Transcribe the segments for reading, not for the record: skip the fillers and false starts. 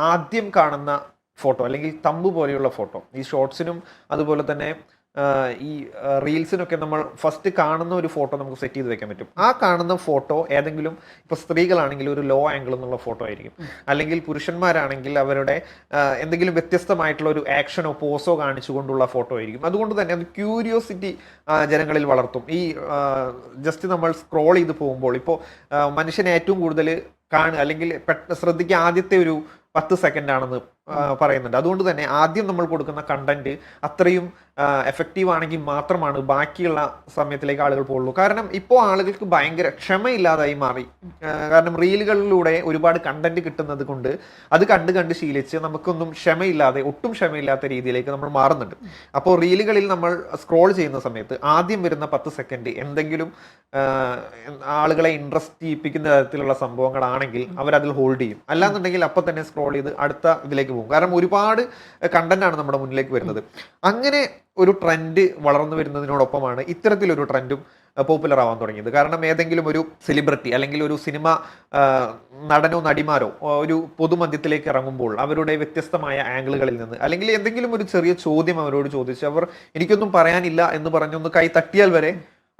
ആദ്യം കാണുന്ന ഫോട്ടോ അല്ലെങ്കിൽ തമ്പ് പോലെയുള്ള ഫോട്ടോ ഈ ഷോർട്സിനും അതുപോലെ തന്നെ ഈ റീൽസിനൊക്കെ നമ്മൾ ഫസ്റ്റ് കാണുന്ന ഒരു ഫോട്ടോ നമുക്ക് സെറ്റ് ചെയ്ത് വെക്കാൻ പറ്റും. ആ കാണുന്ന ഫോട്ടോ ഏതെങ്കിലും ഇപ്പോൾ സ്ത്രീകളാണെങ്കിൽ ഒരു ലോ ആംഗിൾ എന്നുള്ള ഫോട്ടോ ആയിരിക്കും, അല്ലെങ്കിൽ പുരുഷന്മാരാണെങ്കിൽ അവരുടെ എന്തെങ്കിലും വ്യത്യസ്തമായിട്ടുള്ള ഒരു ആക്ഷനോ പോസോ കാണിച്ചുകൊണ്ടുള്ള ഫോട്ടോ ആയിരിക്കും. അതുകൊണ്ട് തന്നെ അത് ക്യൂരിയോസിറ്റി ജനങ്ങളിൽ വളർത്തും. ഈ ജസ്റ്റ് നമ്മൾ സ്ക്രോൾ ചെയ്ത് പോകുമ്പോൾ ഇപ്പോൾ മനുഷ്യനെ ഏറ്റവും കൂടുതൽ കാണുക അല്ലെങ്കിൽ ശ്രദ്ധിക്കുക ആദ്യത്തെ ഒരു 10 സെക്കൻഡ് ആണെന്ന് പറയുന്നുണ്ട്. അതുകൊണ്ട് തന്നെ ആദ്യം നമ്മൾ കൊടുക്കുന്ന കണ്ടന്റ് അത്രയും എഫക്റ്റീവ് ആണെങ്കിൽ മാത്രമാണ് ബാക്കിയുള്ള സമയത്തിലേക്ക് ആളുകൾ പോകുള്ളൂ. കാരണം ഇപ്പോൾ ആളുകൾക്ക് ഭയങ്കര ക്ഷമയില്ലാതായി മാറി. കാരണം റീലുകളിലൂടെ ഒരുപാട് കണ്ടന്റ് കിട്ടുന്നത് കൊണ്ട് അത് കണ്ട് ശീലിച്ച് നമുക്കൊന്നും ക്ഷമയില്ലാതെ ഒട്ടും ക്ഷമയില്ലാത്ത രീതിയിലേക്ക് നമ്മൾ മാറുന്നുണ്ട്. അപ്പോൾ റീലുകളിൽ നമ്മൾ സ്ക്രോൾ ചെയ്യുന്ന സമയത്ത് ആദ്യം വരുന്ന 10 സെക്കൻഡ് എന്തെങ്കിലും ആളുകളെ ഇൻട്രസ്റ്റ് ചെയ്യിപ്പിക്കുന്ന തരത്തിലുള്ള സംഭവങ്ങളാണെങ്കിൽ അവരതിൽ ഹോൾഡ് ചെയ്യും. അല്ലാന്നുണ്ടെങ്കിൽ അപ്പം തന്നെ സ്ക്രോൾ ചെയ്ത് അടുത്ത ഇതിലേക്ക് പോകും. കാരണം ഒരുപാട് കണ്ടന്റ് ആണ് നമ്മുടെ മുന്നിലേക്ക് വരുന്നത്. അങ്ങനെ ഒരു ട്രെൻഡ് വളർന്നു വരുന്നതിനോടൊപ്പമാണ് ഇത്തരത്തിലൊരു ട്രെൻഡും പോപ്പുലർ ആവാൻ തുടങ്ങിയത്. കാരണം ഏതെങ്കിലും ഒരു സെലിബ്രിറ്റി അല്ലെങ്കിൽ ഒരു സിനിമ നടനോ നടിമാരോ ഒരു പൊതുമധ്യത്തിലേക്ക് ഇറങ്ങുമ്പോൾ അവരുടെ വ്യത്യസ്തമായ ആംഗിളുകളിൽ നിന്ന് അല്ലെങ്കിൽ എന്തെങ്കിലും ഒരു ചെറിയ ചോദ്യം അവരോട് ചോദിച്ച് അവർ എനിക്കൊന്നും പറയാനില്ല എന്ന് പറഞ്ഞൊന്ന് കൈ തട്ടിയാൽ വരെ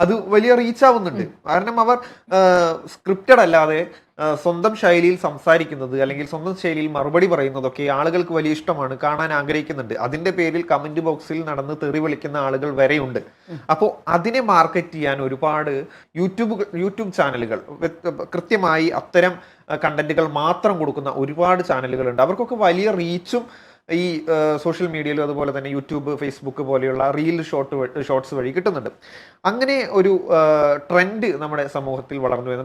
അത് വലിയ റീച്ച് ആവുന്നുണ്ട്. കാരണം അവർ സ്ക്രിപ്റ്റഡ് അല്ലാതെ സ്വന്തം ശൈലിയിൽ സംസാരിക്കുന്നത് അല്ലെങ്കിൽ സ്വന്തം ശൈലിയിൽ മറുപടി പറയുന്നതൊക്കെ ആളുകൾക്ക് വലിയ ഇഷ്ടമാണ്, കാണാൻ ആഗ്രഹിക്കുന്നുണ്ട്. അതിന്റെ പേരിൽ കമന്റ് ബോക്സിൽ നടന്ന് തെറി വിളിക്കുന്ന ആളുകൾ വരെയുണ്ട്. അപ്പോൾ അതിനെ മാർക്കറ്റ് ചെയ്യാൻ ഒരുപാട് യൂട്യൂബ് ചാനലുകൾ കൃത്യമായി അത്തരം കണ്ടന്റുകൾ മാത്രം കൊടുക്കുന്ന ഒരുപാട് ചാനലുകളുണ്ട്. അവർക്കൊക്കെ വലിയ റീച്ചും ഈ സോഷ്യൽ മീഡിയയിലും അതുപോലെ തന്നെ യൂട്യൂബ്, ഫേസ്ബുക്ക് പോലെയുള്ള റീൽ ഷോർട്സ് വഴി കിട്ടുന്നുണ്ട്. അങ്ങനെ ഒരു ട്രെൻഡ് നമ്മുടെ സമൂഹത്തിൽ വളർന്നു വരുന്നുണ്ട്.